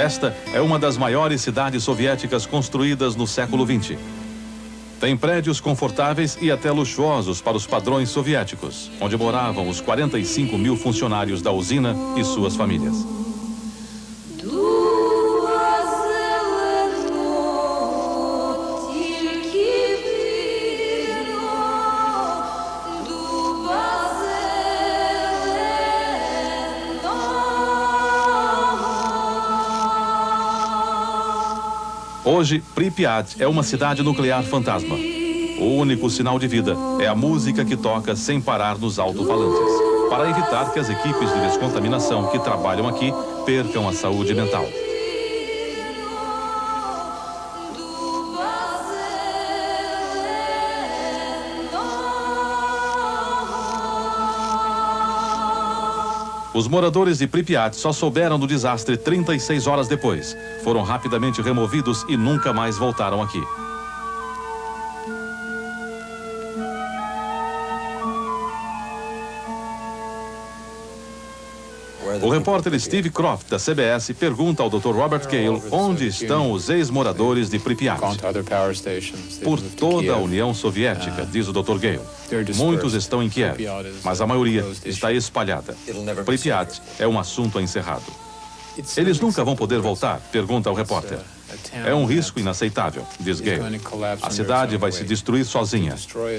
Esta é uma das maiores cidades soviéticas construídas no século XX. Tem prédios confortáveis e até luxuosos para os padrões soviéticos, onde moravam os 45 mil funcionários da usina e suas famílias. Hoje, Pripyat é uma cidade nuclear fantasma. O único sinal de vida é a música que toca sem parar nos alto-falantes, para evitar que as equipes de descontaminação que trabalham aqui percam a saúde mental. Os moradores de Pripyat só souberam do desastre 36 horas depois. Foram rapidamente removidos e nunca mais voltaram aqui. O repórter Steve Croft, da CBS, pergunta ao Dr. Robert Gale onde estão os ex-moradores de Pripyat. Por toda a União Soviética, diz o Dr. Gale. Muitos estão em Kiev, mas a maioria está espalhada. Pripyat é um assunto encerrado. Eles nunca vão poder voltar? Pergunta o repórter. É um risco inaceitável, diz Gale. A cidade vai se destruir sozinha.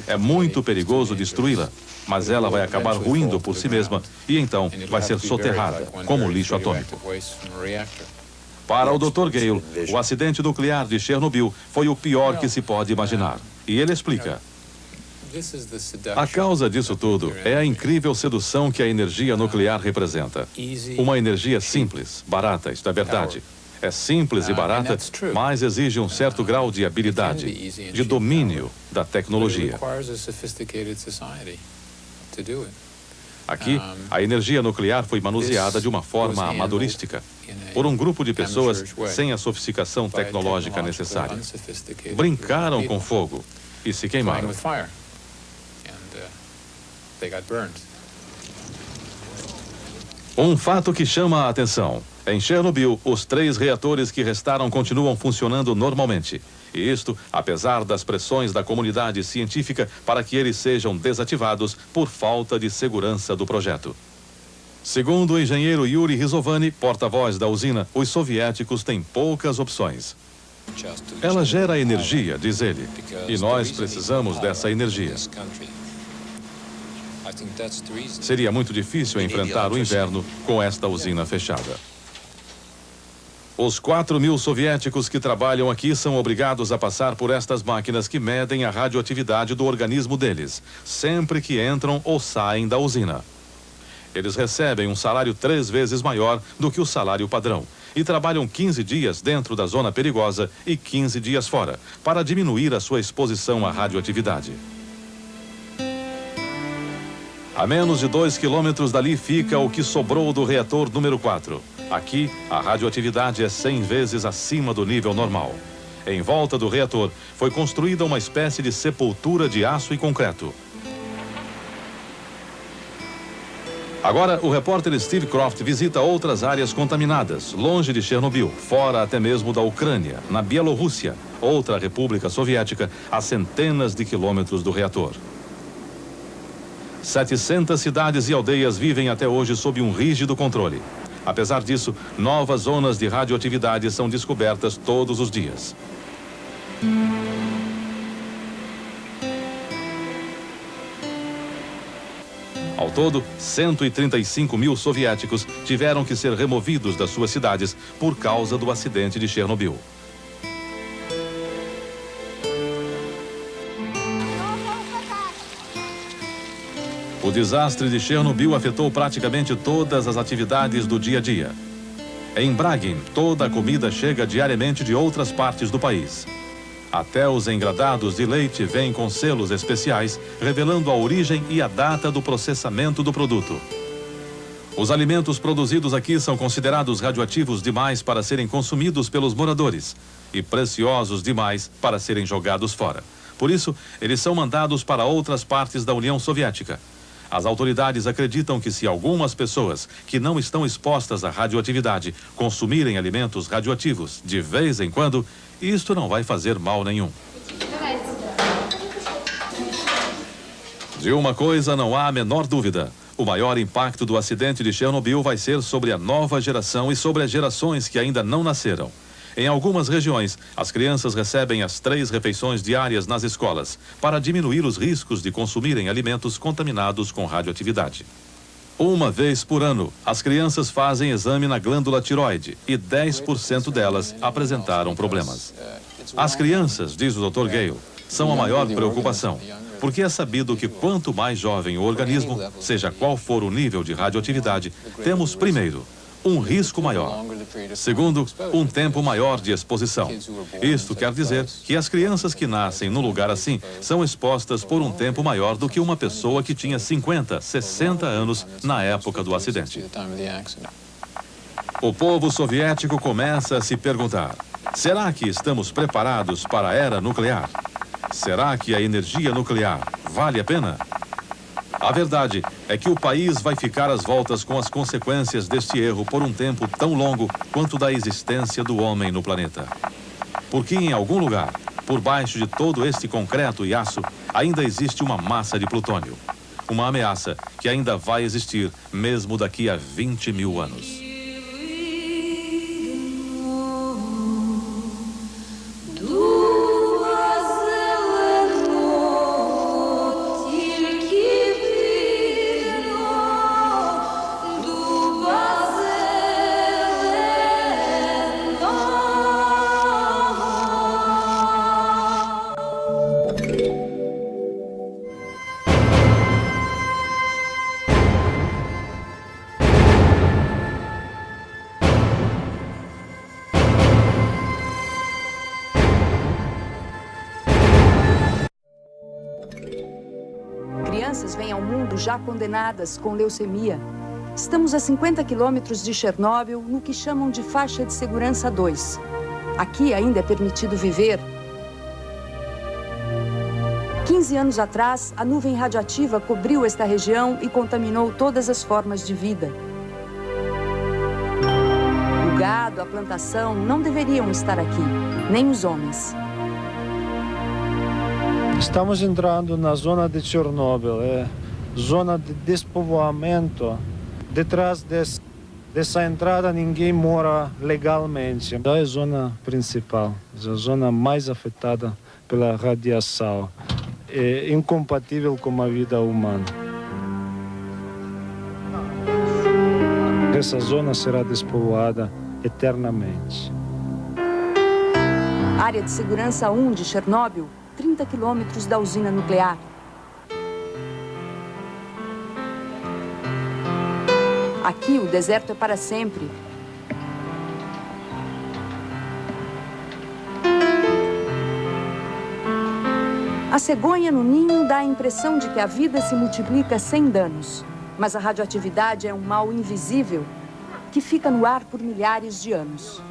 É muito perigoso destruí-la, mas ela vai acabar ruindo por si mesma e então vai ser soterrada, como lixo atômico. Para o Dr. Gale, o acidente nuclear de Chernobyl foi o pior que se pode imaginar. E ele explica. A causa disso tudo é a incrível sedução que a energia nuclear representa. Uma energia simples, barata, isto é verdade. É simples e barata, mas exige um certo grau de habilidade, de domínio da tecnologia. Aqui, a energia nuclear foi manuseada de uma forma amadorística, por um grupo de pessoas sem a sofisticação tecnológica necessária. Brincaram com fogo e se queimaram. Um fato que chama a atenção. Em Chernobyl, os 3 reatores que restaram continuam funcionando normalmente. E isto, apesar das pressões da comunidade científica para que eles sejam desativados por falta de segurança do projeto. Segundo o engenheiro Yuri Rizovani, porta-voz da usina, os soviéticos têm poucas opções. Ela gera energia, diz ele, e nós precisamos dessa energia. Seria muito difícil enfrentar o inverno com esta usina fechada. Os 4.000 soviéticos que trabalham aqui são obrigados a passar por estas máquinas que medem a radioatividade do organismo deles, sempre que entram ou saem da usina. Eles recebem um salário 3 vezes maior do que o salário padrão e trabalham 15 dias dentro da zona perigosa e 15 dias fora, para diminuir a sua exposição à radioatividade. A menos de 2 quilômetros dali fica o que sobrou do reator número 4. Aqui, a radioatividade é 100 vezes acima do nível normal. Em volta do reator, foi construída uma espécie de sepultura de aço e concreto. Agora, o repórter Steve Croft visita outras áreas contaminadas, longe de Chernobyl, fora até mesmo da Ucrânia, na Bielorrússia, outra república soviética, a centenas de quilômetros do reator. 700 cidades e aldeias vivem até hoje sob um rígido controle. Apesar disso, novas zonas de radioatividade são descobertas todos os dias. Ao todo, 135.000 soviéticos tiveram que ser removidos das suas cidades por causa do acidente de Chernobyl. O desastre de Chernobyl afetou praticamente todas as atividades do dia a dia. Em Bragin, toda a comida chega diariamente de outras partes do país. Até os engradados de leite vêm com selos especiais, revelando a origem e a data do processamento do produto. Os alimentos produzidos aqui são considerados radioativos demais para serem consumidos pelos moradores e preciosos demais para serem jogados fora. Por isso, eles são mandados para outras partes da União Soviética. As autoridades acreditam que se algumas pessoas que não estão expostas à radioatividade consumirem alimentos radioativos de vez em quando, isto não vai fazer mal nenhum. De uma coisa não há a menor dúvida. O maior impacto do acidente de Chernobyl vai ser sobre a nova geração e sobre as gerações que ainda não nasceram. Em algumas regiões, as crianças recebem as 3 refeições diárias nas escolas para diminuir os riscos de consumirem alimentos contaminados com radioatividade. Uma vez por ano, as crianças fazem exame na glândula tiroide e 10% delas apresentaram problemas. As crianças, diz o Dr. Gale, são a maior preocupação, porque é sabido que quanto mais jovem o organismo, seja qual for o nível de radioatividade, temos, primeiro, um risco maior. Segundo, um tempo maior de exposição. Isto quer dizer que as crianças que nascem num lugar assim são expostas por um tempo maior do que uma pessoa que tinha 50, 60 anos na época do acidente. O povo soviético começa a se perguntar: será que estamos preparados para a era nuclear? Será que a energia nuclear vale a pena? A verdade é que o país vai ficar às voltas com as consequências deste erro por um tempo tão longo quanto da existência do homem no planeta. Porque em algum lugar, por baixo de todo este concreto e aço, ainda existe uma massa de plutônio. Uma ameaça que ainda vai existir mesmo daqui a 20 mil anos. Crianças vêm ao mundo já condenadas com leucemia. Estamos a 50 quilômetros de Chernobyl, no que chamam de faixa de segurança 2. Aqui ainda é permitido viver. 15 anos atrás, a nuvem radioativa cobriu esta região e contaminou todas as formas de vida. O gado, a plantação não deveriam estar aqui, nem os homens. Estamos entrando na zona de Chernobyl, zona de despovoamento. Detrás dessa entrada ninguém mora legalmente. É a zona principal, a zona mais afetada pela radiação. É incompatível com a vida humana. Essa zona será despovoada eternamente. Área de segurança 1 de Chernobyl, 30 quilômetros da usina nuclear. Aqui o deserto é para sempre. A cegonha no ninho dá a impressão de que a vida se multiplica sem danos. Mas a radioatividade é um mal invisível que fica no ar por milhares de anos.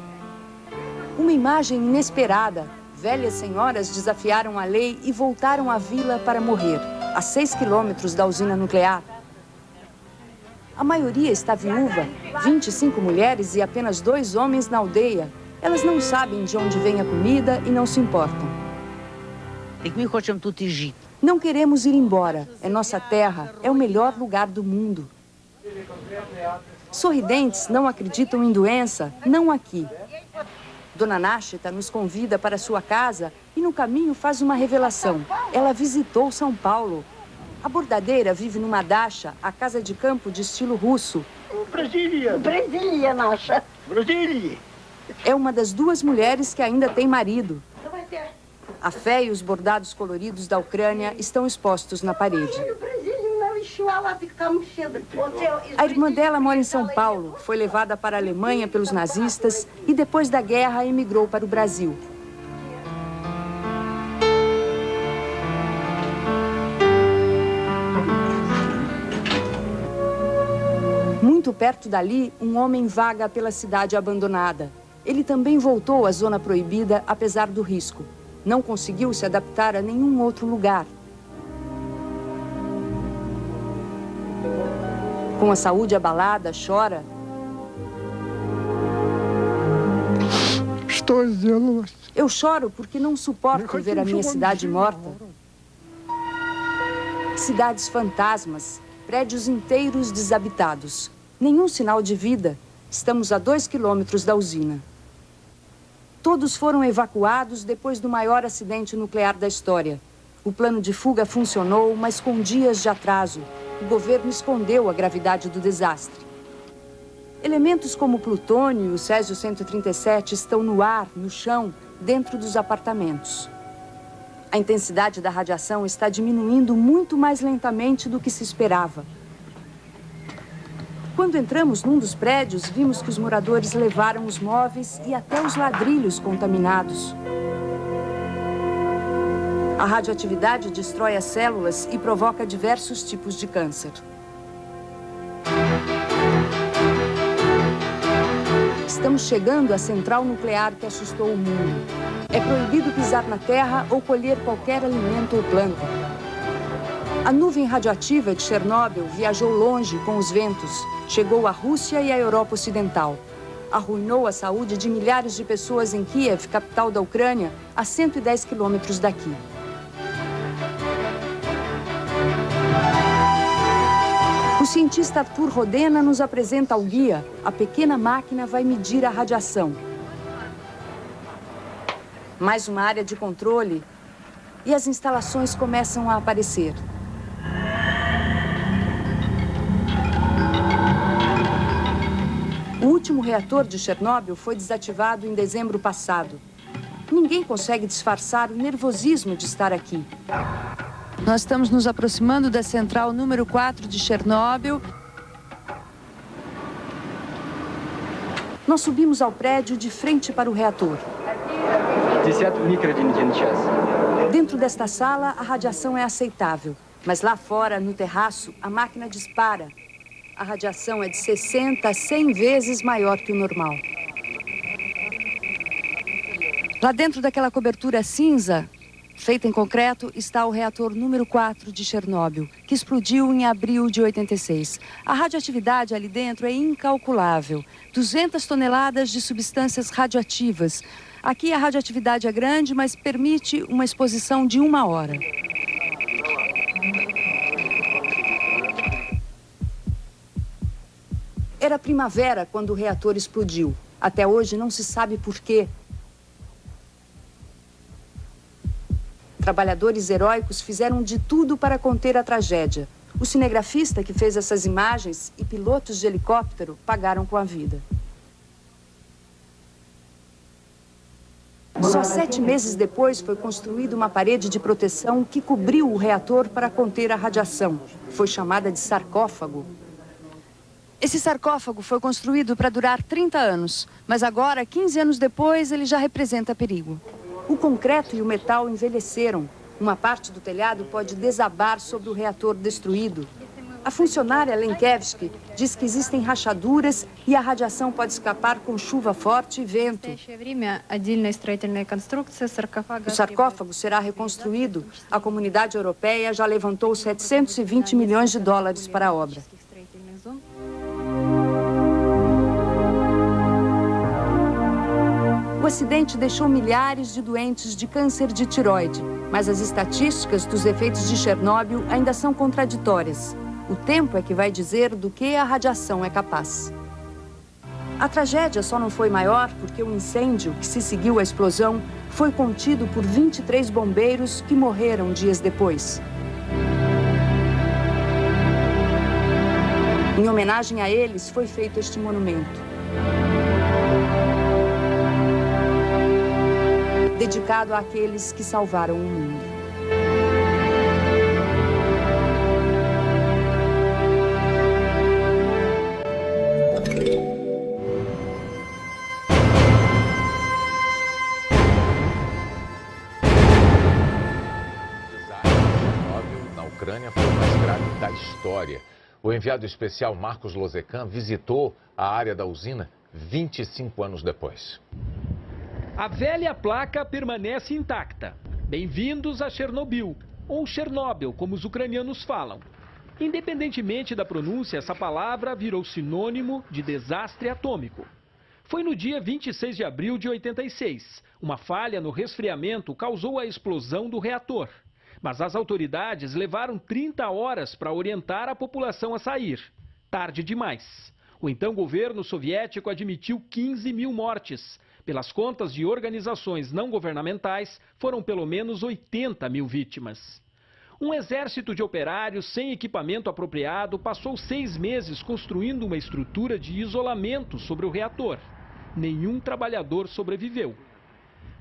Uma imagem inesperada. Velhas senhoras desafiaram a lei e voltaram à vila para morrer, a 6 quilômetros da usina nuclear. A maioria está viúva, 25 mulheres e apenas 2 homens na aldeia. Elas não sabem de onde vem a comida e não se importam. Não queremos ir embora. É nossa terra, é o melhor lugar do mundo. Sorridentes não acreditam em doença, não aqui. Dona Nashita nos convida para sua casa e no caminho faz uma revelação. Ela visitou São Paulo. A bordadeira vive numa dacha, a casa de campo de estilo russo. Brasília, Nasha. Brasília. É uma das 2 mulheres que ainda tem marido. A fé e os bordados coloridos da Ucrânia estão expostos na parede. A irmã dela mora em São Paulo, foi levada para a Alemanha pelos nazistas e depois da guerra emigrou para o Brasil. Muito perto dali, um homem vaga pela cidade abandonada. Ele também voltou à zona proibida, apesar do risco. Não conseguiu se adaptar a nenhum outro lugar. Com a saúde abalada, chora. Eu choro porque não suporto ver a minha cidade morta. Cidades fantasmas, prédios inteiros desabitados. Nenhum sinal de vida. Estamos a 2 quilômetros da usina. Todos foram evacuados depois do maior acidente nuclear da história. O plano de fuga funcionou, mas com dias de atraso. O governo escondeu a gravidade do desastre. Elementos como o plutônio e o Césio-137 estão no ar, no chão, dentro dos apartamentos. A intensidade da radiação está diminuindo muito mais lentamente do que se esperava. Quando entramos num dos prédios, vimos que os moradores levaram os móveis e até os ladrilhos contaminados. A radioatividade destrói as células e provoca diversos tipos de câncer. Estamos chegando à central nuclear que assustou o mundo. É proibido pisar na terra ou colher qualquer alimento ou planta. A nuvem radioativa de Chernobyl viajou longe com os ventos. Chegou à Rússia e à Europa Ocidental. Arruinou a saúde de milhares de pessoas em Kiev, capital da Ucrânia, a 110 quilômetros daqui. O cientista Arthur Rodena nos apresenta o guia. A pequena máquina vai medir a radiação. Mais uma área de controle e as instalações começam a aparecer. O último reator de Chernobyl foi desativado em dezembro passado. Ninguém consegue disfarçar o nervosismo de estar aqui. Nós estamos nos aproximando da central número 4 de Chernobyl. Nós subimos ao prédio de frente para o reator. 10 microdintin час. Dentro desta sala, a radiação é aceitável. Mas lá fora, no terraço, a máquina dispara. A radiação é de 60 a 100 vezes maior que o normal. Lá dentro daquela cobertura cinza, feita em concreto, está o reator número 4 de Chernobyl, que explodiu em abril de 86. A radioatividade ali dentro é incalculável. 200 toneladas de substâncias radioativas. Aqui a radioatividade é grande, mas permite uma exposição de 1 hora. Era primavera quando o reator explodiu. Até hoje não se sabe por quê. Trabalhadores heróicos fizeram de tudo para conter a tragédia. O cinegrafista que fez essas imagens e pilotos de helicóptero pagaram com a vida. Só 7 meses depois foi construída uma parede de proteção que cobriu o reator para conter a radiação. Foi chamada de sarcófago. Esse sarcófago foi construído para durar 30 anos, mas agora, 15 anos depois, ele já representa perigo. O concreto e o metal envelheceram. Uma parte do telhado pode desabar sobre o reator destruído. A funcionária Lenkevsky diz que existem rachaduras e a radiação pode escapar com chuva forte e vento. O sarcófago será reconstruído. A comunidade europeia já levantou 720 milhões de dólares para a obra. O acidente deixou milhares de doentes de câncer de tiroide, mas as estatísticas dos efeitos de Chernobyl ainda são contraditórias. O tempo é que vai dizer do que a radiação é capaz. A tragédia só não foi maior porque o incêndio que se seguiu à explosão foi contido por 23 bombeiros que morreram dias depois. Em homenagem a eles, foi feito este monumento. Dedicado àqueles que salvaram o mundo. Na Ucrânia foi o mais grave da história. O enviado especial Marcos Lozecan visitou a área da usina 25 anos depois. A velha placa permanece intacta. Bem-vindos a Chernobyl, ou Chernobyl, como os ucranianos falam. Independentemente da pronúncia, essa palavra virou sinônimo de desastre atômico. Foi no dia 26 de abril de 86. Uma falha no resfriamento causou a explosão do reator. Mas as autoridades levaram 30 horas para orientar a população a sair. Tarde demais. O então governo soviético admitiu 15 mil mortes. Pelas contas de organizações não governamentais, foram pelo menos 80 mil vítimas. Um exército de operários sem equipamento apropriado passou 6 meses construindo uma estrutura de isolamento sobre o reator. Nenhum trabalhador sobreviveu.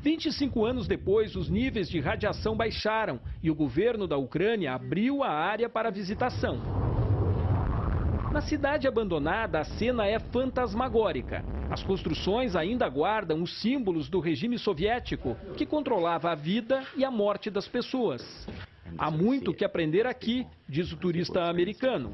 25 anos depois, os níveis de radiação baixaram e o governo da Ucrânia abriu a área para visitação. Na cidade abandonada, a cena é fantasmagórica. As construções ainda guardam os símbolos do regime soviético, que controlava a vida e a morte das pessoas. Há muito que aprender aqui, diz o turista americano.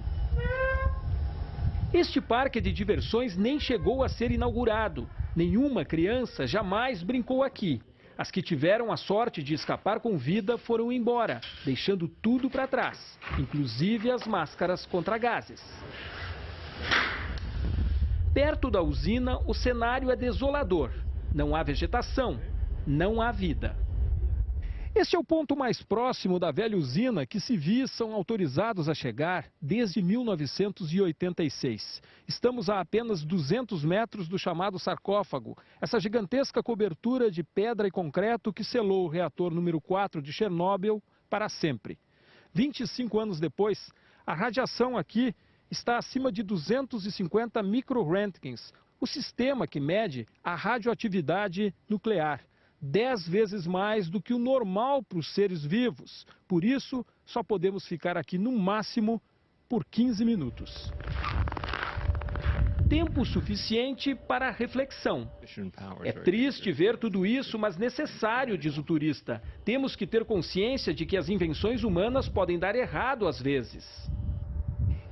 Este parque de diversões nem chegou a ser inaugurado. Nenhuma criança jamais brincou aqui. As que tiveram a sorte de escapar com vida foram embora, deixando tudo para trás, inclusive as máscaras contra gases. Perto da usina, o cenário é desolador. Não há vegetação, não há vida. Este é o ponto mais próximo da velha usina que civis são autorizados a chegar desde 1986. Estamos a apenas 200 metros do chamado sarcófago, essa gigantesca cobertura de pedra e concreto que selou o reator número 4 de Chernobyl para sempre. 25 anos depois, a radiação aqui está acima de 250 microröntgens, o sistema que mede a radioatividade nuclear. 10 vezes mais do que o normal para os seres vivos. Por isso, só podemos ficar aqui no máximo por 15 minutos. Tempo suficiente para reflexão. É triste ver tudo isso, mas necessário, diz o turista. Temos que ter consciência de que as invenções humanas podem dar errado às vezes.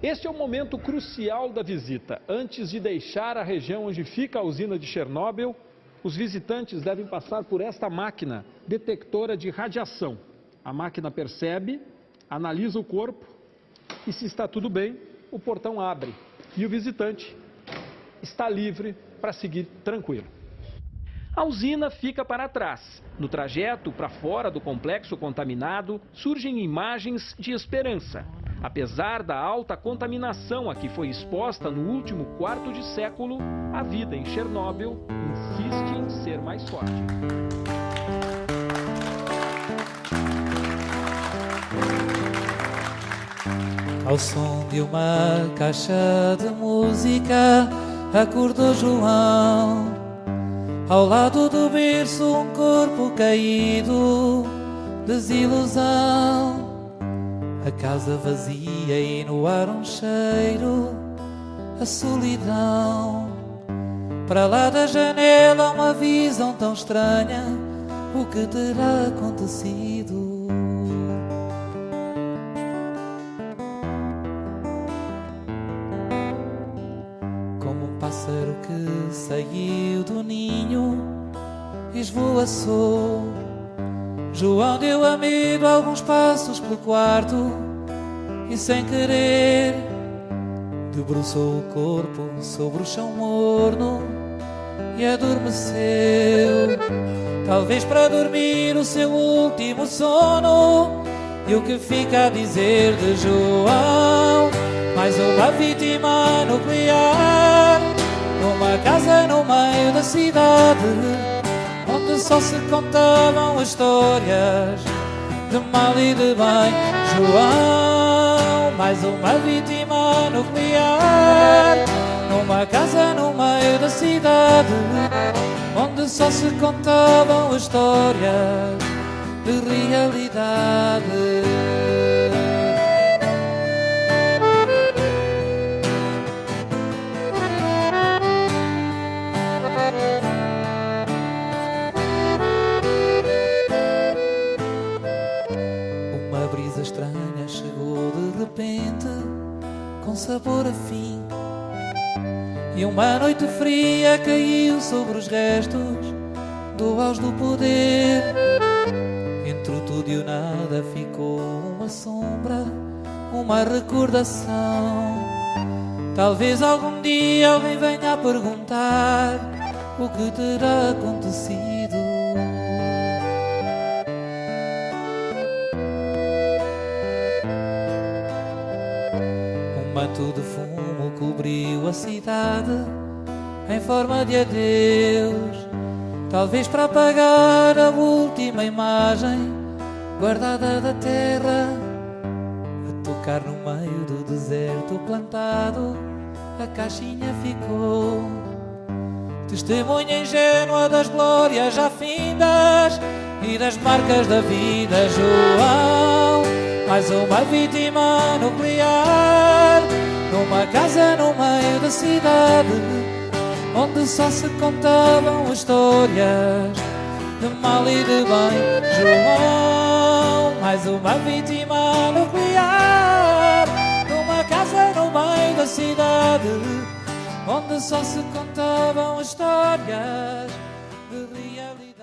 Este é o momento crucial da visita. Antes de deixar a região onde fica a usina de Chernobyl, os visitantes devem passar por esta máquina detectora de radiação. A máquina percebe, analisa o corpo e, se está tudo bem, o portão abre e o visitante está livre para seguir tranquilo. A usina fica para trás. No trajeto para fora do complexo contaminado, surgem imagens de esperança. Apesar da alta contaminação a que foi exposta no último quarto de século, a vida em Chernobyl insiste em ser mais forte. Ao som de uma caixa de música, acordou João. Ao lado do berço, um corpo caído, desilusão. A casa vazia e no ar um cheiro, a solidão. Para lá da janela uma visão tão estranha, o que terá acontecido? Como um pássaro que saiu do ninho, esvoaçou. João deu a medo alguns passos pelo quarto e, sem querer, debruçou o corpo sobre o chão morno e adormeceu. Talvez para dormir o seu último sono. E o que fica a dizer de João? Mais uma vítima nuclear, numa casa no meio da cidade, onde só se contavam histórias de mal e de bem. João, mais uma vítima nuclear, numa casa no meio da cidade, onde só se contavam histórias de realidade. Estranha chegou de repente, com sabor a fim, e uma noite fria caiu sobre os restos do auge do poder. Entre o tudo e o nada ficou uma sombra uma recordação. Talvez algum dia alguém venha a perguntar o que terá acontecido. Um manto de fumo cobriu a cidade em forma de adeus, talvez para apagar a última imagem guardada da terra, a tocar no meio do deserto plantado. A caixinha ficou testemunha ingênua das glórias já findas e das marcas da vida. João, mais uma vítima nuclear, numa casa no meio da cidade, onde só se contavam histórias de mal e de bem. João, mais uma vítima nuclear, numa casa no meio da cidade, onde só se contavam histórias de realidade.